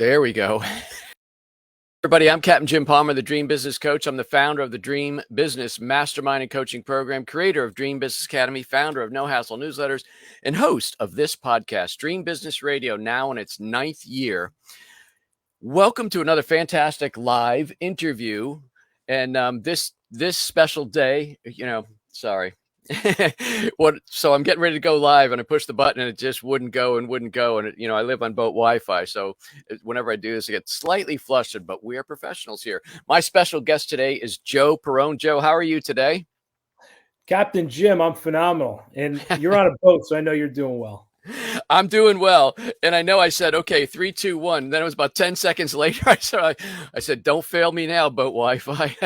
There we go. Everybody, I'm Captain Jim Palmer, the Dream Business Coach. I'm the founder of the Dream Business Mastermind and Coaching Program, creator of Dream Business Academy, founder of No Hassle Newsletters, and host of this podcast, Dream Business Radio, now in its ninth year. Welcome to another fantastic live interview. And this special day, sorry. So I'm getting ready to go live and I pushed the button and it just wouldn't go. And I live on boat Wi-Fi. So whenever I do this, I get slightly flustered, but we are professionals here. My special guest today is Joe Perrone. Joe, how are you today? Captain Jim, I'm phenomenal. And you're on a boat, so I know you're doing well. I'm doing well. And I know I said, okay, 3, 2, 1. Then it was about 10 seconds later. I said, don't fail me now, boat Wi-Fi.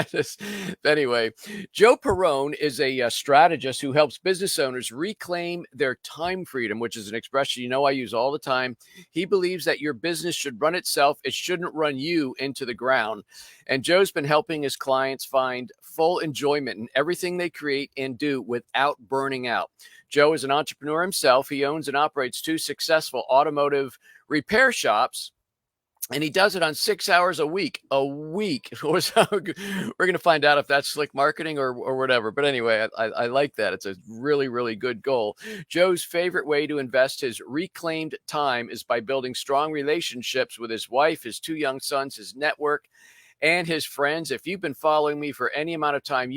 Anyway, Joe Perrone is a strategist who helps business owners reclaim their time freedom, which is an expression I use all the time. He believes that your business should run itself. It shouldn't run you into the ground. And Joe's been helping his clients find full enjoyment in everything they create and do without burning out. Joe is an entrepreneur himself. He owns and operates 2 successful automotive repair shops, and he does it on 6 hours a week. We're going to find out if that's slick marketing or whatever. But anyway, I like that. It's a really, really good goal. Joe's favorite way to invest his reclaimed time is by building strong relationships with his wife, his 2 young sons, his network, and his friends. If you've been following me for any amount of time,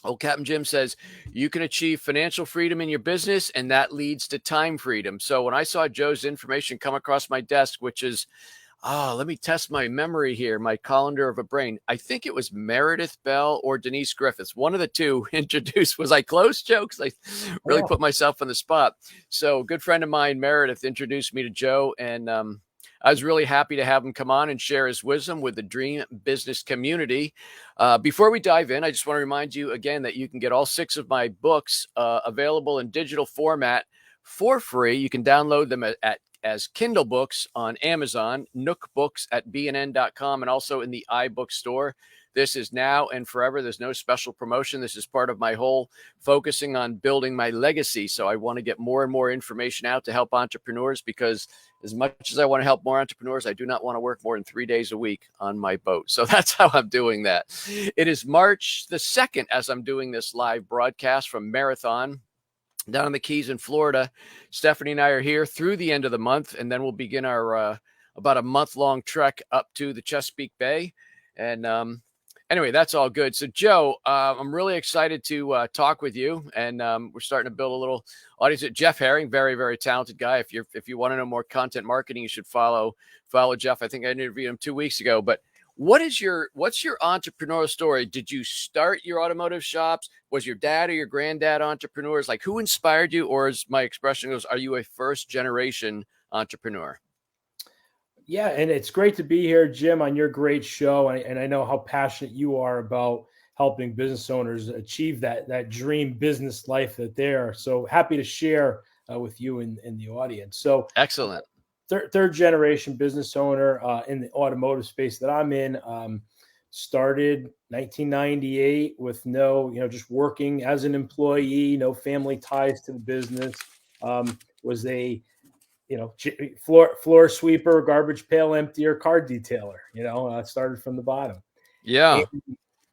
old Captain Jim says you can achieve financial freedom in your business, and that leads to time freedom. So when I saw Joe's information come across my desk, which is, let me test my memory here, my colander of a brain. I think it was Meredith Bell or Denise Griffiths. One of the two introduced. Was I close, Joe? Because I really put myself on the spot. So a good friend of mine, Meredith, introduced me to Joe, and I was really happy to have him come on and share his wisdom with the Dream Business community. Before we dive in, I just want to remind you again that you can get all 6 of my books available in digital format for free. You can download them as Kindle books on Amazon, Nook Books at bnn.com, and also in the iBook store. This is now and forever. There's no special promotion. This is part of my whole focusing on building my legacy. So I want to get more and more information out to help entrepreneurs, because as much as I want to help more entrepreneurs, I do not want to work more than 3 days a week on my boat. So that's how I'm doing that. It is March the 2nd as I'm doing this live broadcast from Marathon down in the Keys in Florida. Stephanie and I are here through the end of the month, and then we'll begin our about a month-long trek up to the Chesapeake Bay. And anyway, that's all good. So, Joe, I'm really excited to talk with you, and we're starting to build a little audience. Jeff Herring, very, very talented guy. If you want to know more content marketing, you should follow Jeff. I think I interviewed him 2 weeks ago. But what's your entrepreneurial story? Did you start your automotive shops? Was your dad or your granddad entrepreneurs? Like, who inspired you? Or, as my expression goes, are you a first generation entrepreneur? Yeah, and it's great to be here, Jim, on your great show. And I know how passionate you are about helping business owners achieve that dream business life that they are. So happy to share with you in the audience. So excellent. Third generation business owner in the automotive space that I'm in. Started 1998 with just working as an employee, no family ties to the business. Was a floor sweeper, garbage pail emptier, car detailer. I started from the bottom. Yeah.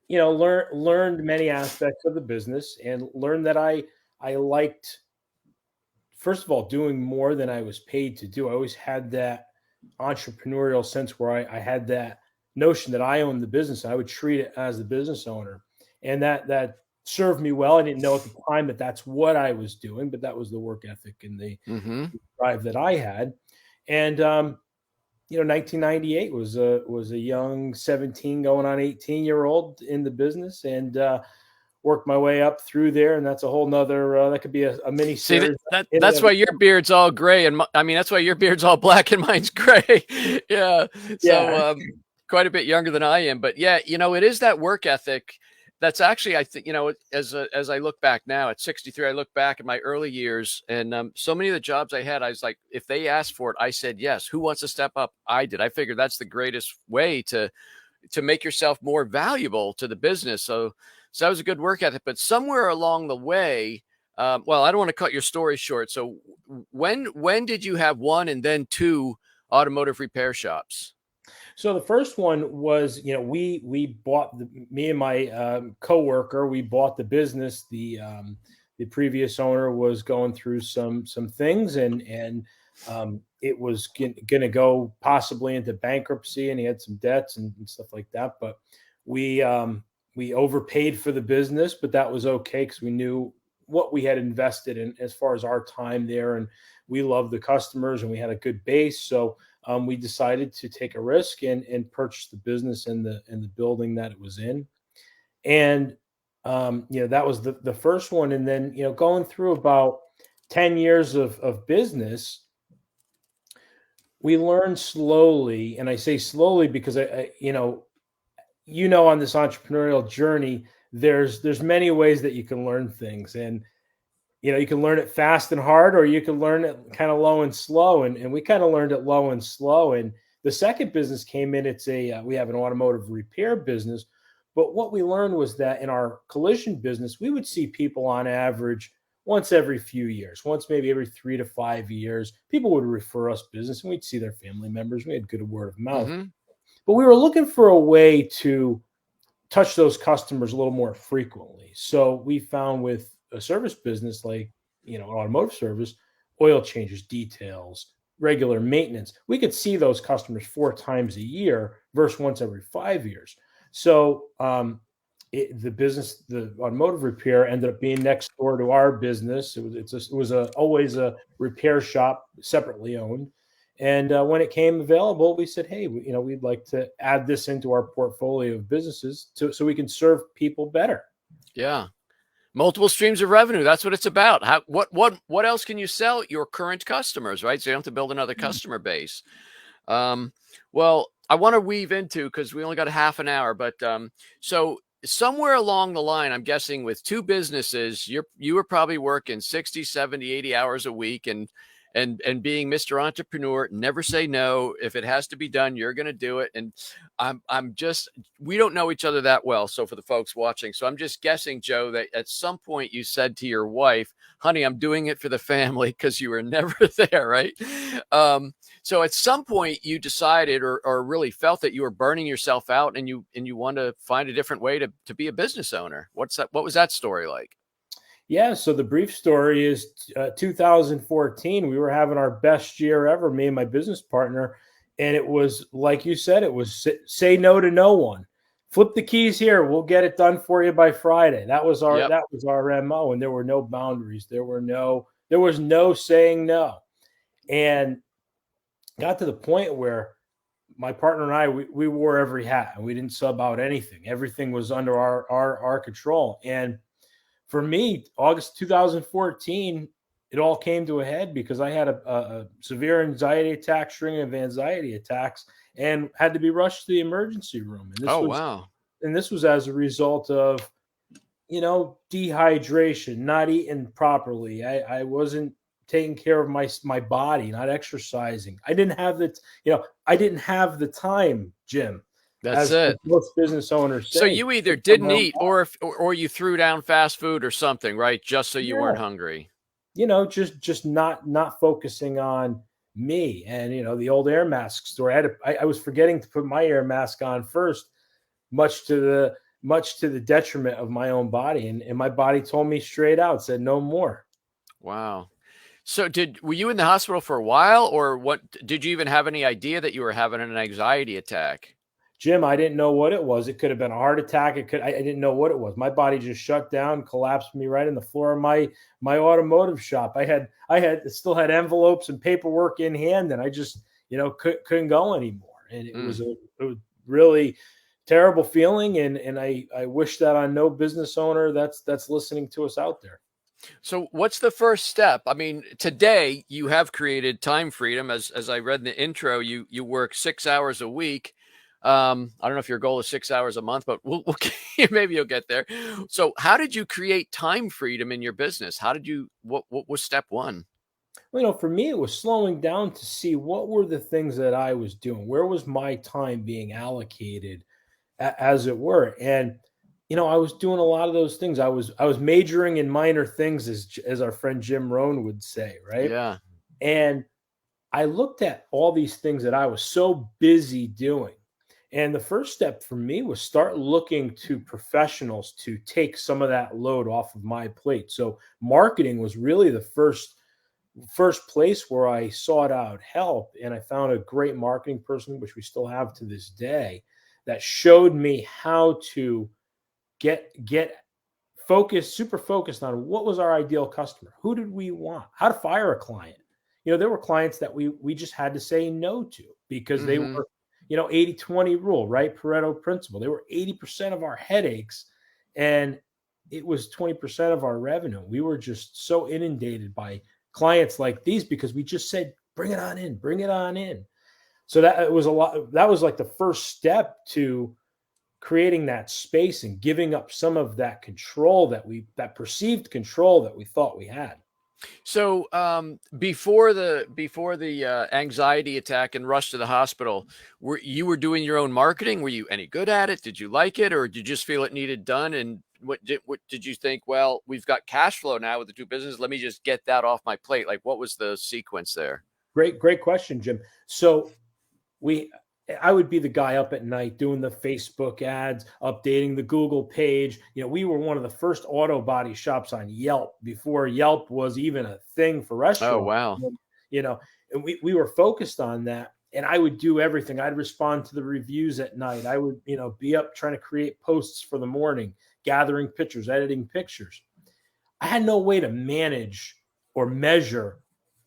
And, learned many aspects of the business, and learned that I liked, first of all, doing more than I was paid to do. I always had that entrepreneurial sense where I had that notion that I owned the business. I would treat it as the business owner, and that served me well. I didn't know at the time that that's what I was doing, but that was the work ethic and the drive that I had. And 1998 was a young 17 going on 18-year-old in the business, and worked my way up through there. And that's a whole nother that could be a mini series. That's why your beard's all gray, and that's why your beard's all black and mine's gray. Yeah. So quite a bit younger than I am, but yeah, it is that work ethic. That's actually, I think, as I look back now at 63, I look back at my early years, and so many of the jobs I had, I was like, if they asked for it, I said yes. Who wants to step up? I did. I figured that's the greatest way to make yourself more valuable to the business. So that was a good work ethic. But somewhere along the way, well, I don't want to cut your story short. So when did you have 1 and then 2 automotive repair shops? So the first one was, we bought me and my coworker. We bought the business. The previous owner was going through some things, and it was going to go possibly into bankruptcy, and he had some debts and stuff like that. But we we overpaid for the business, but that was okay because we knew what we had invested in as far as our time there, and we loved the customers, and we had a good base. So we decided to take a risk and purchase the business and the building that it was in. And that was the first one. And then going through about 10 years of business, we learned slowly, and I say slowly because on this entrepreneurial journey, there's many ways that you can learn things, and you can learn it fast and hard, or you can learn it kind of low and slow. And we kind of learned it low and slow. And the second business came in. We have an automotive repair business. But what we learned was that in our collision business, we would see people on average once every few years, once maybe every 3 to 5 years. People would refer us business, and we'd see their family members. We had good word of mouth. Mm-hmm. But we were looking for a way to touch those customers a little more frequently. So we found with a service business like automotive service, oil changes, details, regular maintenance, we could see those customers 4 times a year versus once every 5 years. So the automotive repair ended up being next door to our business. It was always a repair shop separately owned. And when it came available, we said, "Hey, we'd like to add this into our portfolio of businesses so we can serve people better." Yeah. Multiple streams of revenue. That's what it's about. What else can you sell your current customers, right? So you don't have to build another customer base. Well, I want to weave into, because we only got a half an hour, but so somewhere along the line, I'm guessing with two businesses, you were probably working 60, 70, 80 hours a week, and being Mr. Entrepreneur, never say no. If it has to be done, you're going to do it. And we don't know each other that well. So for the folks watching, so I'm just guessing, Joe, that at some point you said to your wife, "Honey, I'm doing it for the family," because you were never there, right? So at some point you decided or really felt that you were burning yourself out, and you want to find a different way to be a business owner. What was that story like? Yeah, so the brief story is 2014. We were having our best year ever, me and my business partner. And it was, like you said, it was say no to no one. Flip the keys here. We'll get it done for you by Friday. That was Yep. our MO. And there were no boundaries. There was no saying no. And got to the point where my partner and I, we wore every hat, and we didn't sub out anything. Everything was under our control. And for me, August 2014, it all came to a head because I had a severe anxiety attack, string of anxiety attacks, and had to be rushed to the emergency room. And Wow. this was as a result of, dehydration, not eating properly. I wasn't taking care of my body, not exercising. I didn't have the time, Jim. That's As it. most business owners say. So you either didn't eat, or you threw down fast food or something, right? Just so you weren't hungry. Just not focusing on me. And the old air mask story. I was forgetting to put my air mask on first, much to the detriment of my own body. And my body told me straight out, said no more. Wow. So were you in the hospital for a while, or what? Did you even have any idea that you were having an anxiety attack? Jim, I didn't know what it was. It could have been a heart attack. I didn't know what it was. My body just shut down, collapsed me right in the floor of my automotive shop. I still had envelopes and paperwork in hand, and I just, couldn't go anymore. And it was a really terrible feeling. And I wish that on no business owner that's listening to us out there. So what's the first step? I mean, today you have created time freedom. As I read in the intro, you work 6 hours a week. I don't know if your goal is 6 hours a month, but we'll maybe you'll get there. So how did you create time freedom in your business? What was step one? Well, for me, it was slowing down to see what were the things that I was doing. Where was my time being allocated, as it were? And I was doing a lot of those things. I was majoring in minor things, as our friend Jim Rohn would say, right? Yeah. And I looked at all these things that I was so busy doing. And the first step for me was start looking to professionals to take some of that load off of my plate. So marketing was really the first place where I sought out help, and I found a great marketing person, which we still have to this day, that showed me how to get focused, super focused on what was our ideal customer, who did we want, how to fire a client. There were clients that we just had to say no to because they Hmm. were, 80-20 rule, right? Pareto principle. They were 80% of our headaches, and it was 20% of our revenue. We were just so inundated by clients like these because we just said, bring it on in, bring it on in. So that it was a lot. That was like the first step to creating that space and giving up some of that control that perceived control that we thought we had. So before the anxiety attack and rush to the hospital, were doing your own marketing? Were you any good at it? Did you like it, or did you just feel it needed done? And what did you think? Well, we've got cash flow now with the two businesses. Let me just get that off my plate. Like, what was the sequence there? Great question, Jim. So we I would be the guy up at night doing the Facebook ads, updating the Google page. We were one of the first auto body shops on Yelp before Yelp was even a thing for Oh, restaurants. wow. You know, and we were focused on that. And I would do everything. I'd respond to the reviews at night. I would, be up trying to create posts for the morning, gathering pictures, editing pictures. I had no way to manage or measure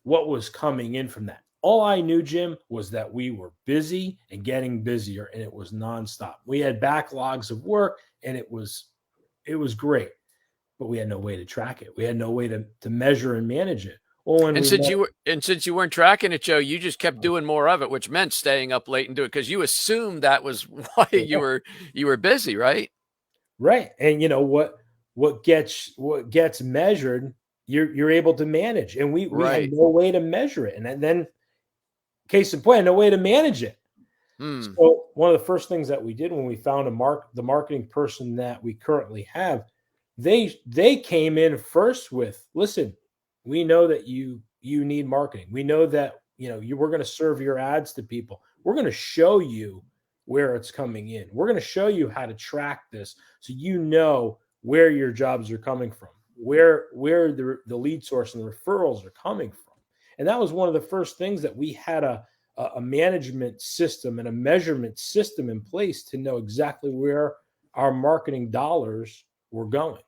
what was coming in from that. All I knew, Jim, was that we were busy and getting busier, and it was nonstop. We had backlogs of work, and it was great, but we had no way to track it. We had no way to measure and manage it. Well, when And we since met, you were and since you weren't tracking it, Joe, you just kept doing more of it, which meant staying up late and do it because you assumed that was why you were busy, right? right, and what gets measured, you're able to manage, and we had Right. no way to measure it, and then case in point, no way to manage it. Hmm. So one of the first things that we did when we found the marketing person that we currently have, they came in first with, listen, we know that you need marketing. We know that we're going to serve your ads to people. We're going to show you where it's coming in. We're going to show you how to track this so you know where your jobs are coming from, where the lead source and the referrals are coming from. And that was one of the first things that we had a management system and a measurement system in place to know exactly where our marketing dollars were going.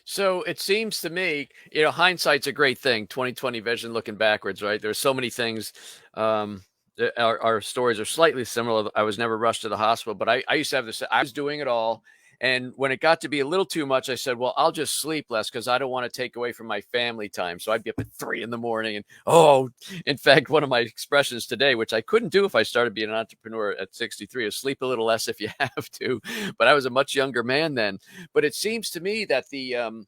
So it seems to me, hindsight's a great thing. 2020 vision, looking backwards, right? There's so many things. Our stories are slightly similar. I was never rushed to the hospital, but I used to have this. I was doing it all, and when it got to be a little too much, I said, "Well, I'll just sleep less because I don't want to take away from my family time." So I'd be up at 3 in the morning, and in fact, one of my expressions today, which I couldn't do if I started being an entrepreneur at 63, is sleep a little less if you have to. But I was a much younger man then. But it seems to me that the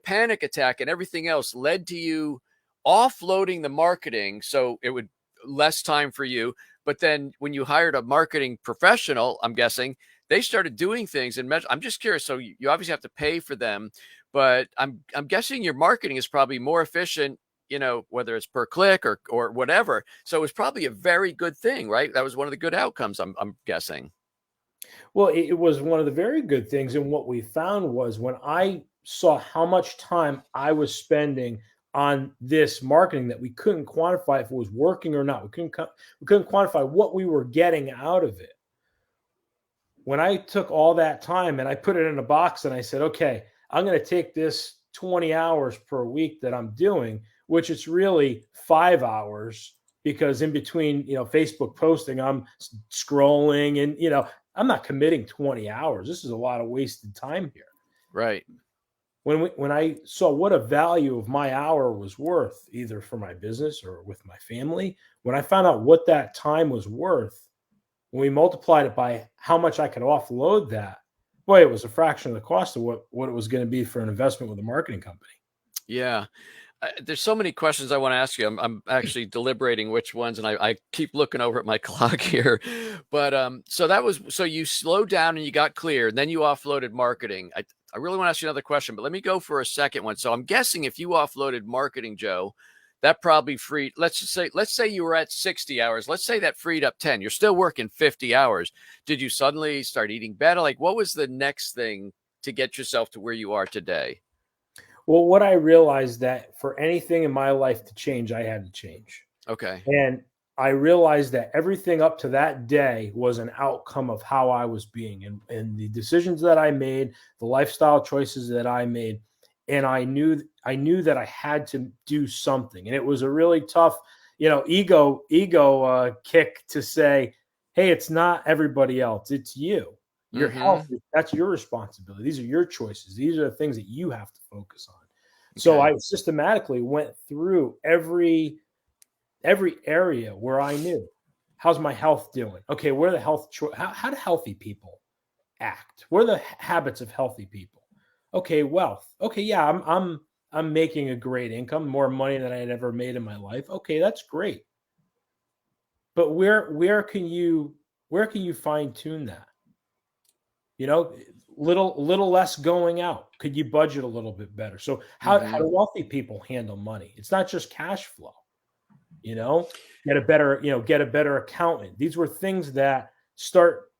panic attack and everything else led to you offloading the marketing, so it would less time for you. But then when you hired a marketing professional, I'm guessing they started doing things and I'm just curious. So you obviously have to pay for them, but I'm guessing your marketing is probably more efficient, whether it's per click or whatever. So it was probably a very good thing, right? That was one of the good outcomes, I'm guessing. Well, it was one of the very good things. And what we found was when I saw how much time I was spending on this marketing that we couldn't quantify if it was working or not. We couldn't quantify what we were getting out of it. When I took all that time and I put it in a box and I said, okay, I'm going to take this 20 hours per week that I'm doing, which it's really 5 hours because in between, Facebook posting, I'm scrolling and, I'm not committing 20 hours. This is a lot of wasted time here. Right. When I saw what a value of my hour was worth, either for my business or with my family, when I found out what that time was worth, when we multiplied it by how much I could offload that, boy, it was a fraction of the cost of what it was going to be for an investment with a marketing company. Yeah. There's so many questions I want to ask you. I'm actually deliberating which ones, and I keep looking over at my clock here. But so you slowed down and you got clear, and then you offloaded marketing. I really want to ask you another question, but let me go for a second one. So I'm guessing if you offloaded marketing, Joe, that probably freed, let's say you were at 60 hours. Let's say that freed up 10. You're still working 50 hours. Did you suddenly start eating better? Like, what was the next thing to get yourself to where you are today? Well, what I realized that for anything in my life to change, I had to change. Okay. And I realized that everything up to that day was an outcome of how I was being and the decisions that I made, the lifestyle choices that I made. And I knew that I had to do something. And it was a really tough, ego kick to say, hey, it's not everybody else, it's you. Your health, Mm-hmm. that's your responsibility. These are your choices. These are the things that you have to focus on. So Okay. I systematically went through every area where I knew, how's my health doing? Okay, where are the how do healthy people act? What are the habits of healthy people? Okay, wealth. Okay, yeah, I'm making a great income, more money than I had ever made in my life. Okay, that's great. But where can you fine tune that? You know, little less going out. Could you budget a little bit better? So how Mm-hmm. do wealthy people handle money? It's not just cash flow. you know get a better accountant. These were things that start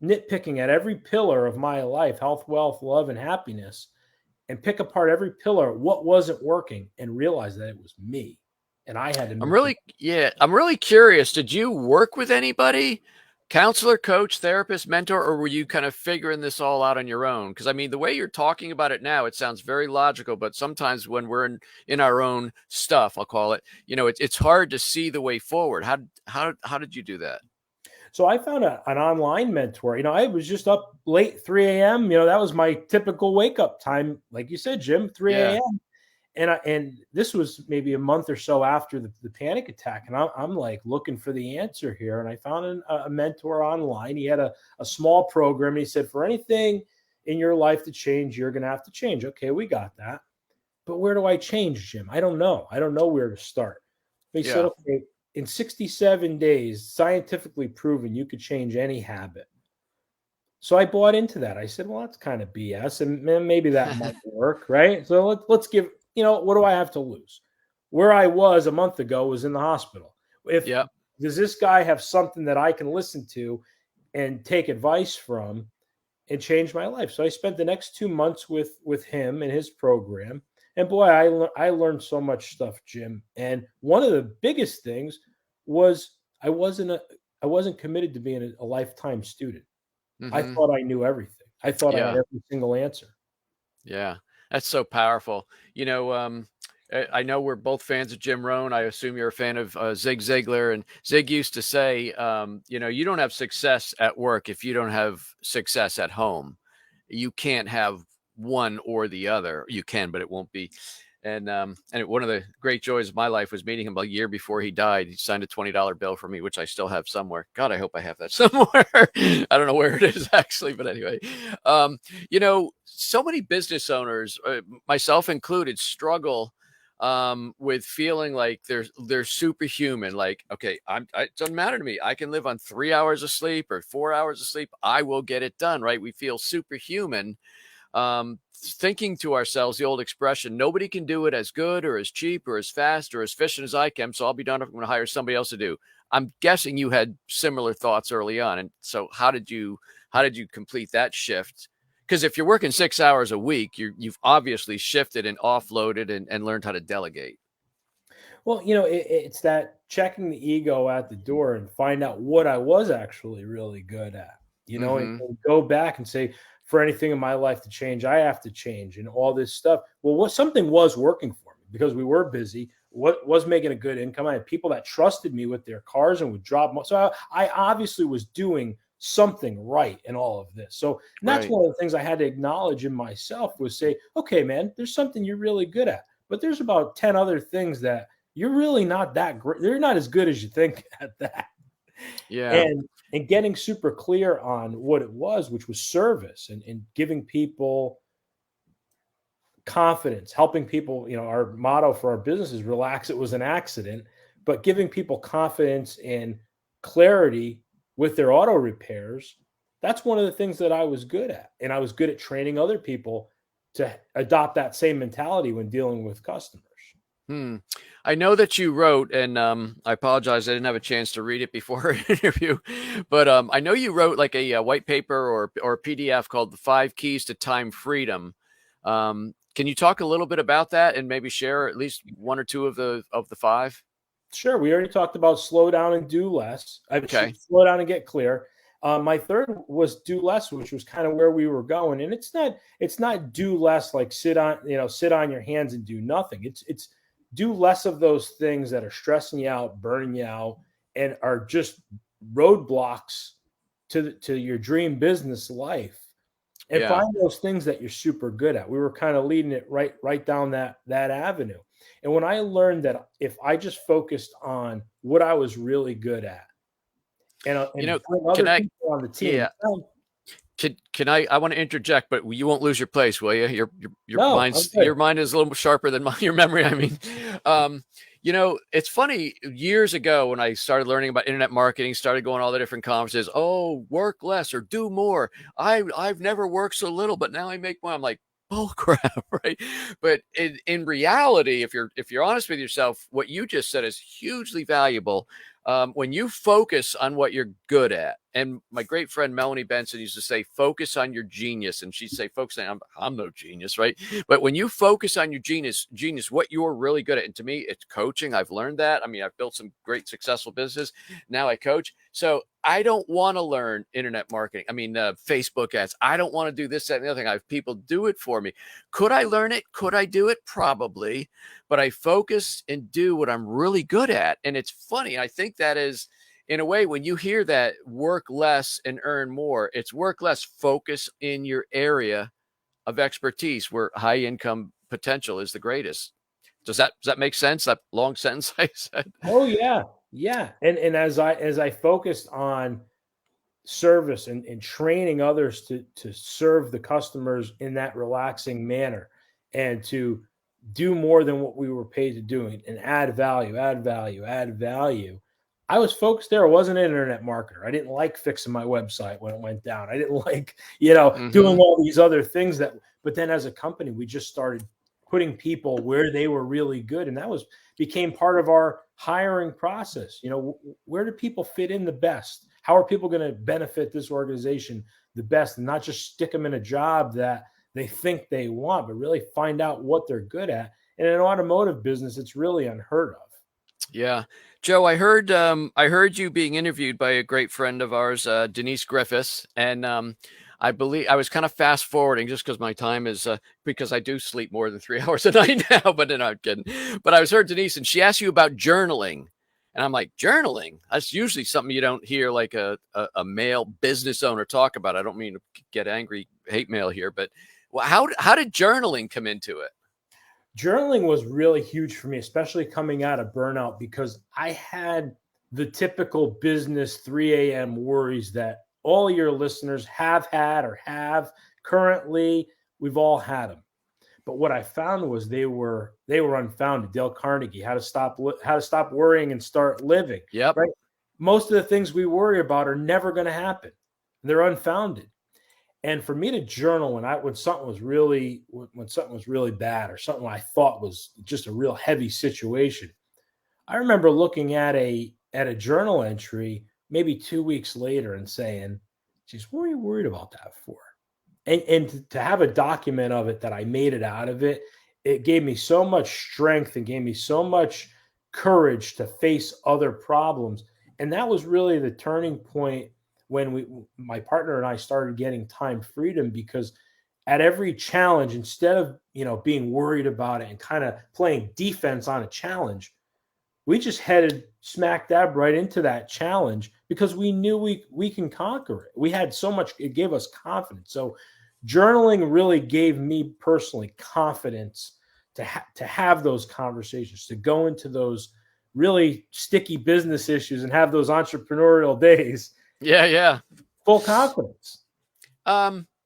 nitpicking at every pillar of my life: health, wealth, love, and happiness, and pick apart every pillar, what wasn't working, and realize that it was me, and I had to make the. I'm really curious. Did you work with anybody? Counselor, coach, therapist, mentor, or were you kind of figuring this all out on your own? Because I mean, the way you're talking about it now, it sounds very logical, but sometimes when we're in our own stuff, I'll call it, it's hard to see the way forward. How did you do that? So I found an online mentor. I was just up late, 3 a.m. That was my typical wake up time, like you said, Jim, 3 Yeah. a.m. And this was maybe a month or so after the panic attack, and I'm like looking for the answer here, and I found a mentor online. He had a small program. And he said, for anything in your life to change, you're going to have to change. Okay, we got that, but where do I change, Jim? I don't know where to start. But he said, Yeah. okay, in 67 days, scientifically proven, you could change any habit. So I bought into that. I said, well, that's kind of BS, and maybe that might work, right? So let's give, what do I have to lose? Where I was a month ago was in the hospital. If Yep. Does this guy have something that I can listen to and take advice from and change my life? So I spent the next 2 months with him and his program, and boy, I learned so much stuff, Jim. And one of the biggest things was I wasn't committed to being a lifetime student. I Mm-hmm. thought I knew everything. I thought I had Yeah. every single answer. Yeah, that's so powerful. I know we're both fans of Jim Rohn. I assume you're a fan of Zig Ziglar. And Zig used to say, you don't have success at work if you don't have success at home. You can't have one or the other. You can, but it won't be. And one of the great joys of my life was meeting him a year before he died. He signed a $20 bill for me, which I still have somewhere. God, I hope I have that somewhere. I don't know where it is actually, but anyway, so many business owners, myself included, struggle with feeling like they're superhuman. Like, okay, it doesn't matter to me. I can live on 3 hours of sleep or 4 hours of sleep. I will get it done. Right? We feel superhuman, thinking to ourselves the old expression, nobody can do it as good or as cheap or as fast or as efficient as I can, so I'll be done if I'm going to hire somebody else to do. I'm guessing you had similar thoughts early on. And so how did you complete that shift? Because if you're working 6 hours a week, you've obviously shifted and offloaded and learned how to delegate. Well, it's that checking the ego at the door and find out what I was actually really good at, Mm-hmm. and go back and say, for anything in my life to change, I have to change and all this stuff. Well, what something was working for me because we were busy, what was making a good income. I had people that trusted me with their cars and would drop. So I obviously was doing something right in all of this. So, and that's Right. one of the things I had to acknowledge in myself was say, okay, man, there's something you're really good at, but there's about 10 other things that you're really not that great. They're not as good as you think at that. Yeah. And getting super clear on what it was, which was service and giving people confidence, helping people, our motto for our business is relax, it was an accident, but giving people confidence and clarity with their auto repairs, that's one of the things that I was good at. And I was good at training other people to adopt that same mentality when dealing with customers. Hmm. I know that you wrote, and I apologize, I didn't have a chance to read it before our interview, but I know you wrote like a white paper or PDF called "The 5 Keys to Time Freedom." Can you talk a little bit about that and maybe share at least one or two of the five? Sure, we already talked about slow down and do less. I should Okay. slow down and get clear. My third was do less, which was kind of where we were going. And it's not do less like sit on your hands and do nothing. It's do less of those things that are stressing you out, burning you out, and are just roadblocks to your dream business life. And Yeah. find those things that you're super good at. We were kind of leading it right down that avenue. And when I learned that if I just focused on what I was really good at You and know, bring can other I? people on the team, Yeah. Can I want to interject, but you won't lose your place, will you? Your no, I'm mind's good. your mind is a little sharper than your memory. I mean, it's funny. Years ago, when I started learning about internet marketing, started going to all the different conferences. Oh, work less or do more. I've never worked so little, but now I make more. I'm like, bull crap, right? But in reality, if you're honest with yourself, what you just said is hugely valuable. When you focus on what you're good at, and my great friend Melanie Benson used to say, focus on your genius. And she'd say, focus on, I'm no genius, right? But when you focus on your genius, what you're really good at, and to me, it's coaching. I've learned that. I mean, I've built some great successful business. Now I coach. So I don't want to learn internet marketing. I mean, Facebook ads. I don't want to do this, that, and the other thing. I have people do it for me. Could I learn it? Could I do it? Probably. But I focus and do what I'm really good at. And it's funny. I think that is, in a way, when you hear that work less and earn more, it's work less, focus in your area of expertise where high income potential is the greatest. Does that make sense? That long sentence I said. Oh yeah, yeah. And as I focused on service and training others to serve the customers in that relaxing manner and to do more than what we were paid to do and add value, add value, add value. I was focused there. I wasn't an internet marketer. I didn't like fixing my website when it went down. I didn't like, doing Hmm. all these other things but then as a company, we just started putting people where they were really good. And that became part of our hiring process. Where do people fit in the best? How are people going to benefit this organization the best and not just stick them in a job that they think they want, but really find out what they're good at. And in an automotive business, it's really unheard of. Yeah. Joe, I heard you being interviewed by a great friend of ours, Denise Griffiths, and I believe I was kind of fast forwarding just because my time is because I do sleep more than 3 hours a night now, but then I'm kidding. But I was heard Denise, and she asked you about journaling, and I'm like, journaling? That's usually something you don't hear like a male business owner talk about. I don't mean to get angry hate mail here, but well, how did journaling come into it? Journaling was really huge for me, especially coming out of burnout, because I had the typical business 3 a.m. worries that all your listeners have had or have currently. We've all had them. But what I found was they were unfounded. Dale Carnegie, how to stop worrying and start living. Yep. Right. Most of the things we worry about are never going to happen. They're unfounded. And for me to journal when something was really bad or something I thought was just a real heavy situation, I remember looking at a journal entry maybe 2 weeks later and saying, "Geez, what are you worried about that for?" And to have a document of it that I made it out of it, it gave me so much strength and gave me so much courage to face other problems. And that was really the turning point when my partner and I started getting time freedom, because at every challenge, instead of being worried about it and kind of playing defense on a challenge, we just headed smack dab right into that challenge because we knew we can conquer it. We had so much, it gave us confidence. So journaling really gave me personally confidence to have those conversations, to go into those really sticky business issues and have those entrepreneurial days Yeah, yeah. full confidence.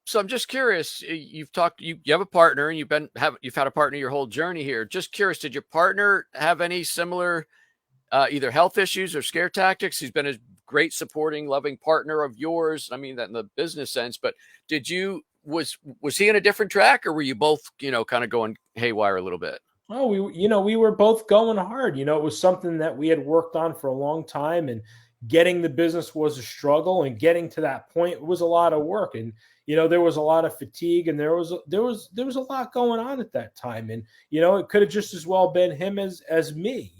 So I'm just curious. You've talked. You have a partner, and you've had a partner your whole journey here. Just curious, did your partner have any similar either health issues or scare tactics? He's been a great supporting, loving partner of yours. I mean that in the business sense. But did you was he in a different track, or were you both kind of going haywire a little bit? Oh, we were both going hard. It was something that we had worked on for a long time, and getting the business was a struggle, and getting to that point was a lot of work. And there was a lot of fatigue, and there was a lot going on at that time. And it could have just as well been him as me.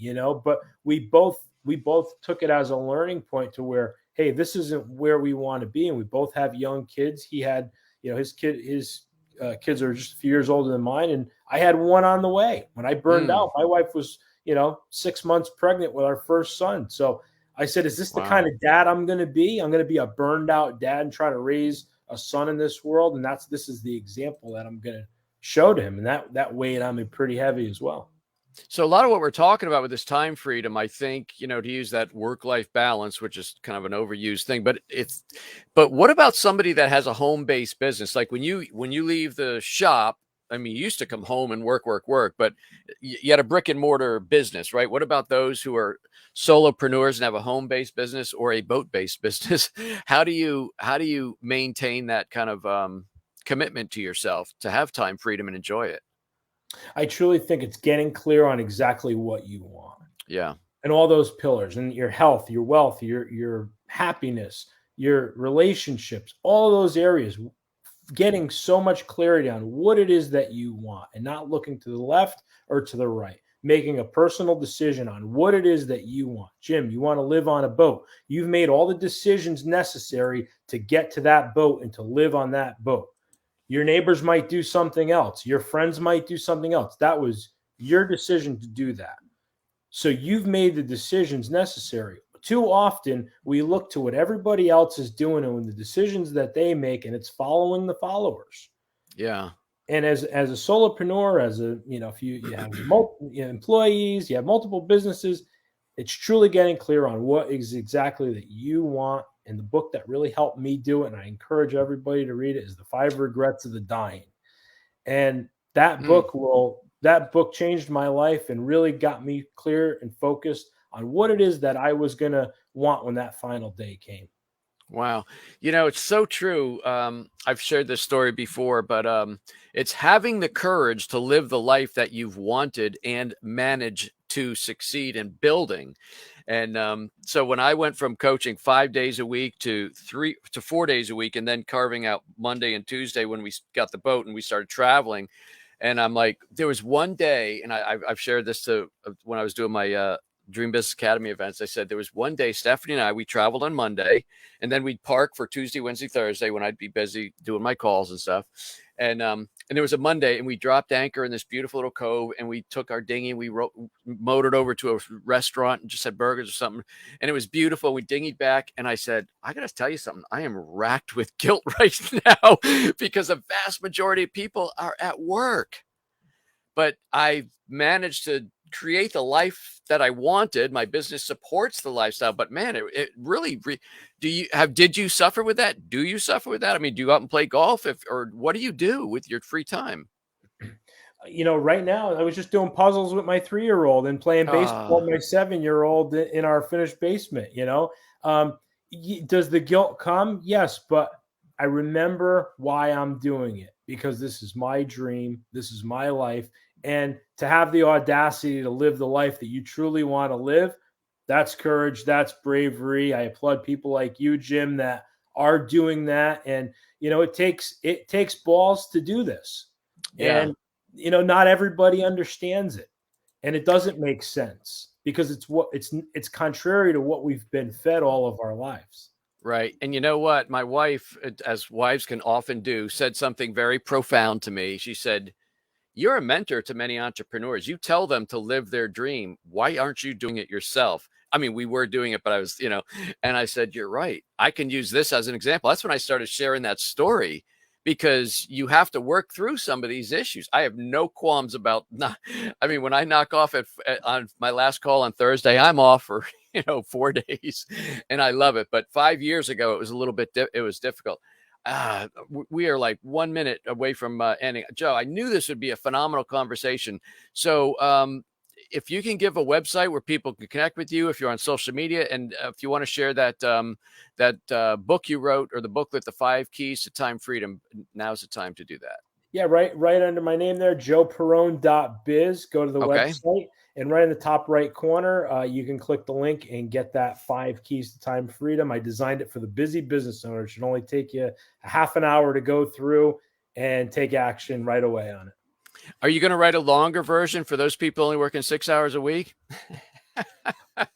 But we both took it as a learning point to where, hey, this isn't where we want to be, and we both have young kids. He had, his kids are just a few years older than mine, and I had one on the way. When I burned Mm, out, my wife was, 6 months pregnant with our first son. So I said, "Is this the kind wow. of dad I'm going to be? I'm going to be a burned out dad and try to raise a son in this world." And this is the example that I'm going to show to him, and that weighed on me pretty heavy as well. So a lot of what we're talking about with this time freedom, I think, to use that work-life balance, which is kind of an overused thing, but what about somebody that has a home-based business? Like when you leave the shop, I mean, you used to come home and work, work, work, but you had a brick and mortar business, right? What about those who are solopreneurs and have a home-based business or a boat-based business? How do you maintain that kind of commitment to yourself to have time freedom and enjoy it? I truly think it's getting clear on exactly what you want, Yeah. and all those pillars, and your health, your wealth, your happiness, your relationships, all of those areas. Getting so much clarity on what it is that you want, and not looking to the left or to the right. Making a personal decision on what it is that you want. Jim, you want to live on a boat. You've made all the decisions necessary to get to that boat and to live on that boat. Your neighbors might do something else. Your friends might do something else. That was your decision to do that. So you've made the decisions necessary. Too often we look to what everybody else is doing and the decisions that they make, and it's following the followers. Yeah. And as a solopreneur, if you have multiple employees, you have multiple businesses, it's truly getting clear on what is exactly that you want. And the book that really helped me do it, and I encourage everybody to read it, is The Five Regrets of the Dying. And Mm. that book changed my life and really got me clear and focused on what it is that I was going to want when that final day came. Wow. It's so true. I've shared this story before, but it's having the courage to live the life that you've wanted and manage to succeed in building. And so when I went from coaching 5 days a week to 4 days a week, and then carving out Monday and Tuesday when we got the boat and we started traveling, and I'm like, there was one day, and I've shared this to when I was doing my Dream Business Academy events. I said there was one day Stephanie and we traveled on Monday, and then we'd park for Tuesday, Wednesday, Thursday when I'd be busy doing my calls and stuff. And there was a Monday, and we dropped anchor in this beautiful little cove, and we took our dinghy and we motored over to a restaurant and just had burgers or something. And it was beautiful. We dinghied back, and I said, I got to tell you something. I am racked with guilt right now because a vast majority of people are at work, but I managed to create the life that I wanted. My business supports the lifestyle, but man, it really, did you suffer with that? Do you suffer with that? I mean, do you go out and play golf or what do you do with your free time? Right now, I was just doing puzzles with my 3-year-old and playing baseball Ah, with my 7-year-old in our finished basement. Does the guilt come? Yes, but I remember why I'm doing it, because this is my dream. This is my life. And to have the audacity to live the life that you truly want to live, that's courage. That's bravery. I applaud people like you, Jim, that are doing that. And, it takes balls to do this. yeah. And not everybody understands it, and it doesn't make sense because it's contrary to what we've been fed all of our lives. Right. And you know what? My wife, as wives can often do, said something very profound to me. She said, you're a mentor to many entrepreneurs. You tell them to live their dream. Why aren't you doing it yourself? I mean, we were doing it, but I was, and I said, you're right. I can use this as an example. That's when I started sharing that story, because you have to work through some of these issues. I have no qualms about not, I mean, when I knock off on my last call on Thursday, I'm off for, 4 days, and I love it. But 5 years ago, it was a little bit, it was difficult. We are like 1 minute away from ending. Joe, I knew this would be a phenomenal conversation. So, if you can give a website where people can connect with you, if you're on social media, and if you want to share that book you wrote, or the booklet, The 5 Keys to Time Freedom, now's the time to do that. Yeah, right under my name there, joeperrone.biz. Go to the Okay. website, and right in the top right corner, you can click the link and get that 5 keys to time freedom. I designed it for the busy business owner. It should only take you a half an hour to go through and take action right away on it. Are you going to write a longer version for those people only working 6 hours a week?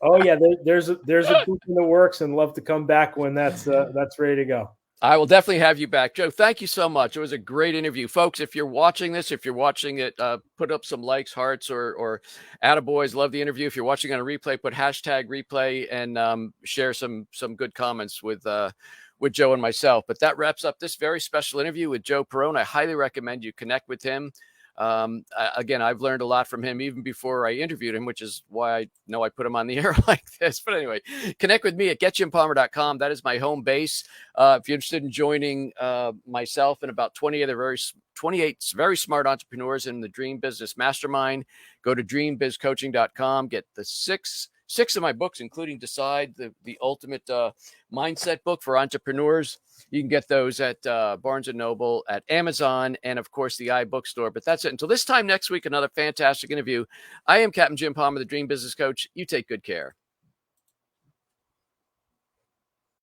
Oh yeah, there's a book in the works, and love to come back when that's ready to go. I will definitely have you back. Joe, thank you so much. It was a great interview. Folks, if you're watching this, if you're watching it, put up some likes, hearts, or attaboys. Love the interview. If you're watching on a replay, put hashtag replay and share some good comments with Joe and myself. But that wraps up this very special interview with Joe Perrone. I highly recommend you connect with him. Again, I've learned a lot from him even before I interviewed him, which is why I know I put him on the air like this. But anyway, connect with me at getjimpalmer.com. That is my home base. If you're interested in joining myself and about 28 very smart entrepreneurs in the Dream Business Mastermind, go to dreambizcoaching.com. Get the six of my books, including Decide, the ultimate mindset book for entrepreneurs. You can get those at Barnes & Noble, at Amazon, and, of course, the iBookstore. But that's it. Until this time next week, another fantastic interview. I am Captain Jim Palmer, the Dream Business Coach. You take good care.